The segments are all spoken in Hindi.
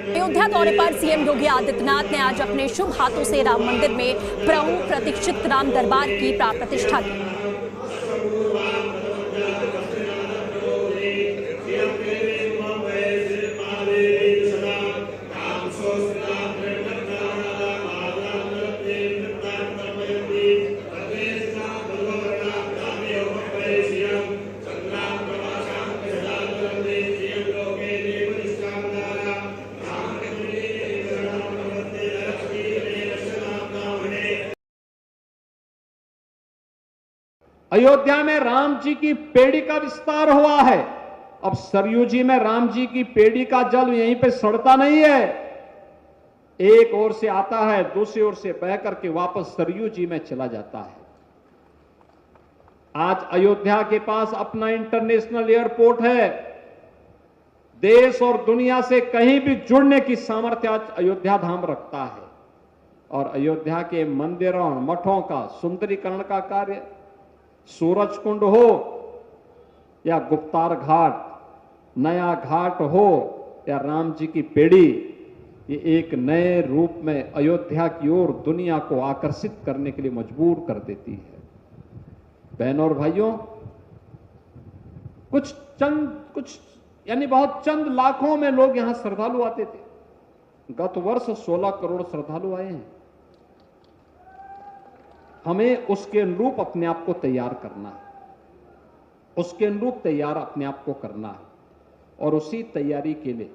अयोध्या दौरे पर सीएम योगी आदित्यनाथ ने आज अपने शुभ हाथों से राम मंदिर में प्रभु प्रतीक्षित राम दरबार की प्राण प्रतिष्ठा की। अयोध्या में राम जी की पेड़ी का विस्तार हुआ है। अब सरयू जी में राम जी की पेड़ी का जल यहीं पे सड़ता नहीं है, एक ओर से आता है, दूसरी ओर से बह करके वापस सरयू जी में चला जाता है। आज अयोध्या के पास अपना इंटरनेशनल एयरपोर्ट है। देश और दुनिया से कहीं भी जुड़ने की सामर्थ्य आज अयोध्या धाम रखता है। और अयोध्या के मंदिरों मठों का सुंदरीकरण का कार्य, सूरज कुंड हो या गुप्तार घाट, नया घाट हो या राम जी की पेड़ी, ये एक नए रूप में अयोध्या की ओर दुनिया को आकर्षित करने के लिए मजबूर कर देती है। बहनों और भाइयों, कुछ यानी बहुत चंद लाखों में लोग यहां श्रद्धालु आते थे। गत वर्ष 16 करोड़ श्रद्धालु आए हैं। हमें उसके अनुरूप अपने आप को तैयार करना है, उसके अनुरूप तैयार अपने आप को करना है। और उसी तैयारी के लिए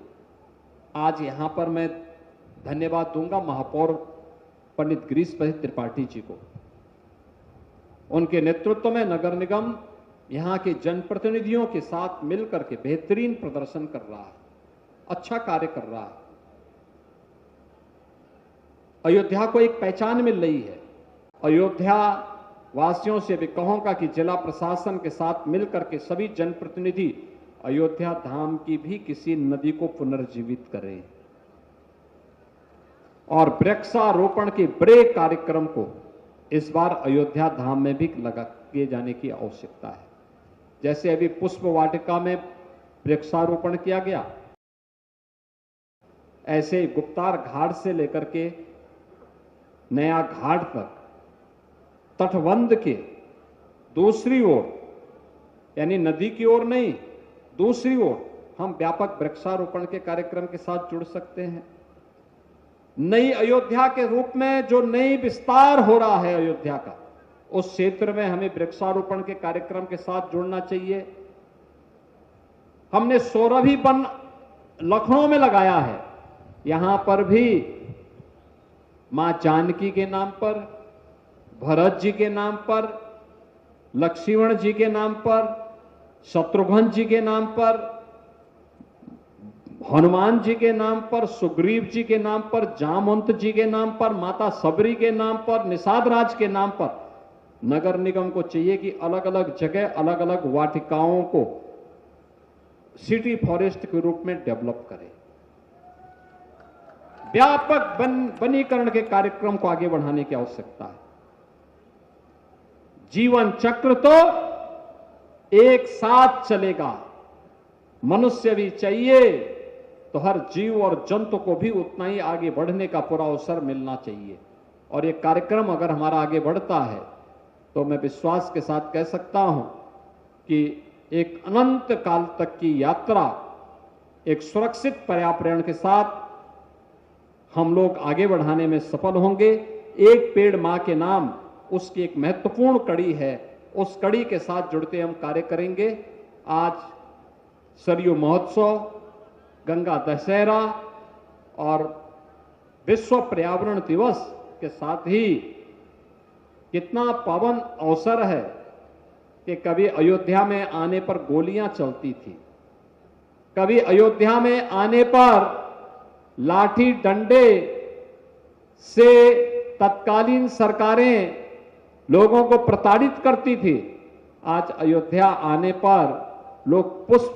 आज यहां पर मैं धन्यवाद दूंगा महापौर पंडित गिरीश त्रिपाठी जी को। उनके नेतृत्व में नगर निगम यहां के जनप्रतिनिधियों के साथ मिलकर के बेहतरीन प्रदर्शन कर रहा है, अच्छा कार्य कर रहा है। अयोध्या को एक पहचान मिल रही है। अयोध्या वासियों से भी कहूंगा कि जिला प्रशासन के साथ मिलकर के सभी जनप्रतिनिधि अयोध्या धाम की भी किसी नदी को पुनर्जीवित करें और वृक्षारोपण के बड़े कार्यक्रम को इस बार अयोध्या धाम में भी किए जाने की आवश्यकता है। जैसे अभी पुष्प वाटिका में वृक्षारोपण किया गया, ऐसे गुप्तार घाट से लेकर के नया घाट तक तटबंध के दूसरी ओर, यानी नदी की ओर नहीं, दूसरी ओर हम व्यापक वृक्षारोपण के कार्यक्रम के साथ जुड़ सकते हैं। नई अयोध्या के रूप में जो नई विस्तार हो रहा है अयोध्या का, उस क्षेत्र में हमें वृक्षारोपण के कार्यक्रम के साथ जुड़ना चाहिए। हमने सौरभी वन लखनऊ में लगाया है, यहां पर भी मां जानकी के नाम पर, भरत जी के नाम पर, लक्ष्मण जी के नाम पर, शत्रुघ्न जी के नाम पर, हनुमान जी के नाम पर, सुग्रीव जी के नाम पर, जामवंत जी के नाम पर, माता सबरी के नाम पर, निषाद राज के नाम पर नगर निगम को चाहिए कि अलग अलग जगह अलग अलग वाटिकाओं को सिटी फॉरेस्ट के रूप में डेवलप करें। व्यापक वनीकरण के कार्यक्रम को आगे बढ़ाने की आवश्यकता है। जीवन चक्र तो एक साथ चलेगा। मनुष्य भी चाहिए तो हर जीव और जंतु को भी उतना ही आगे बढ़ने का पूरा अवसर मिलना चाहिए। और ये कार्यक्रम अगर हमारा आगे बढ़ता है तो मैं विश्वास के साथ कह सकता हूं कि एक अनंत काल तक की यात्रा एक सुरक्षित पर्यावरण के साथ हम लोग आगे बढ़ाने में सफल होंगे। एक पेड़ मां के नाम उसकी एक महत्वपूर्ण कड़ी है, उस कड़ी के साथ जुड़ते हम कार्य करेंगे। आज सरयू महोत्सव, गंगा दशहरा और विश्व पर्यावरण दिवस के साथ ही कितना पावन अवसर है कि कभी अयोध्या में आने पर गोलियां चलती थी, कभी अयोध्या में आने पर लाठी डंडे से तत्कालीन सरकारें लोगों को प्रताड़ित करती थी। आज अयोध्या आने पर लोग पुष्प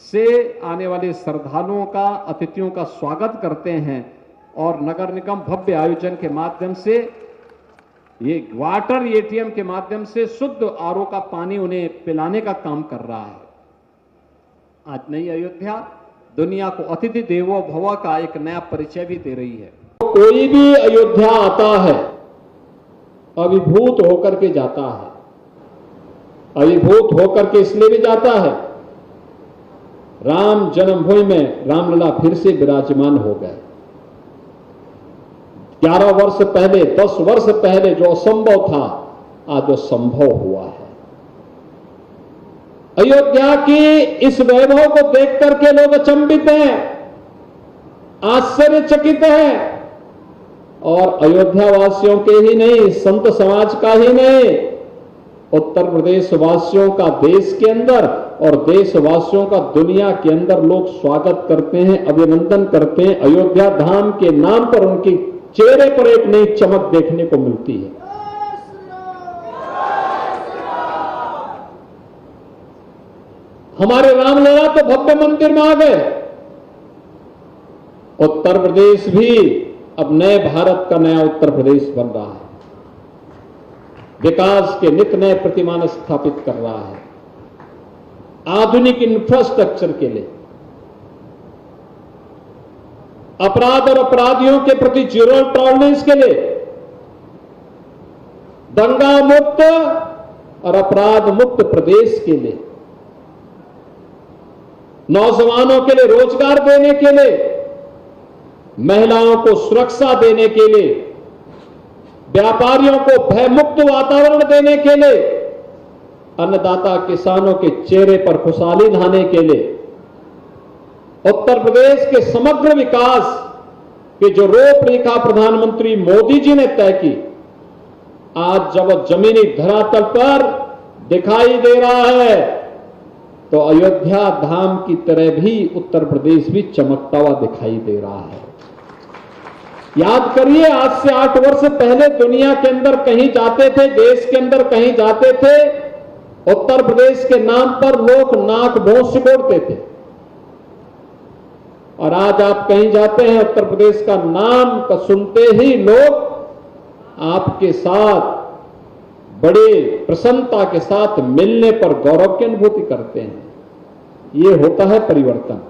से आने वाले श्रद्धालुओं का, अतिथियों का स्वागत करते हैं और नगर निगम भव्य आयोजन के माध्यम से, ये वाटर एटीएम के माध्यम से शुद्ध आरओ का पानी उन्हें पिलाने का काम कर रहा है। आज नई अयोध्या दुनिया को अतिथि देवो भव का एक नया परिचय भी दे रही है। कोई भी अयोध्या आता है अभिभूत होकर के जाता है, अभिभूत होकर के इसलिए भी जाता है, राम जन्मभूमि में रामलला फिर से विराजमान हो गए। 11 वर्ष पहले, 10 वर्ष पहले जो असंभव था, आज वो संभव हुआ है। अयोध्या की इस वैभव को देख करके लोग अचंभित हैं, आश्चर्यचकित हैं, और अयोध्या वासियों के ही नहीं, संत समाज का ही नहीं, उत्तर प्रदेश वासियों का देश के अंदर और देशवासियों का दुनिया के अंदर लोग स्वागत करते हैं, अभिनंदन करते हैं। अयोध्या धाम के नाम पर उनके चेहरे पर एक नई चमक देखने को मिलती है। हमारे रामलला तो भव्य मंदिर में आ गए। उत्तर प्रदेश भी अब नए भारत का नया उत्तर प्रदेश बन रहा है, विकास के नित नए प्रतिमान स्थापित कर रहा है, आधुनिक इंफ्रास्ट्रक्चर के लिए, अपराध और अपराधियों के प्रति जीरो टॉलरेंस के लिए, दंगा मुक्त और अपराध मुक्त प्रदेश के लिए, नौजवानों के लिए रोजगार देने के लिए, महिलाओं को सुरक्षा देने के लिए, व्यापारियों को भयमुक्त वातावरण देने के लिए, अन्नदाता किसानों के चेहरे पर खुशहाली लाने के लिए, उत्तर प्रदेश के समग्र विकास की जो रूपरेखा प्रधानमंत्री मोदी जी ने तय की, आज जब जमीनी धरातल पर दिखाई दे रहा है, तो अयोध्या धाम की तरह भी उत्तर प्रदेश भी चमकता हुआ दिखाई दे रहा है। याद करिए, आज से 8 वर्ष पहले दुनिया के अंदर कहीं जाते थे, देश के अंदर कहीं जाते थे, उत्तर प्रदेश के नाम पर लोग नाक भौं सिकोड़ते थे, और आज आप कहीं जाते हैं, उत्तर प्रदेश का नाम का सुनते ही लोग आपके साथ बड़े प्रसन्नता के साथ मिलने पर गौरव की अनुभूति करते हैं। ये होता है परिवर्तन।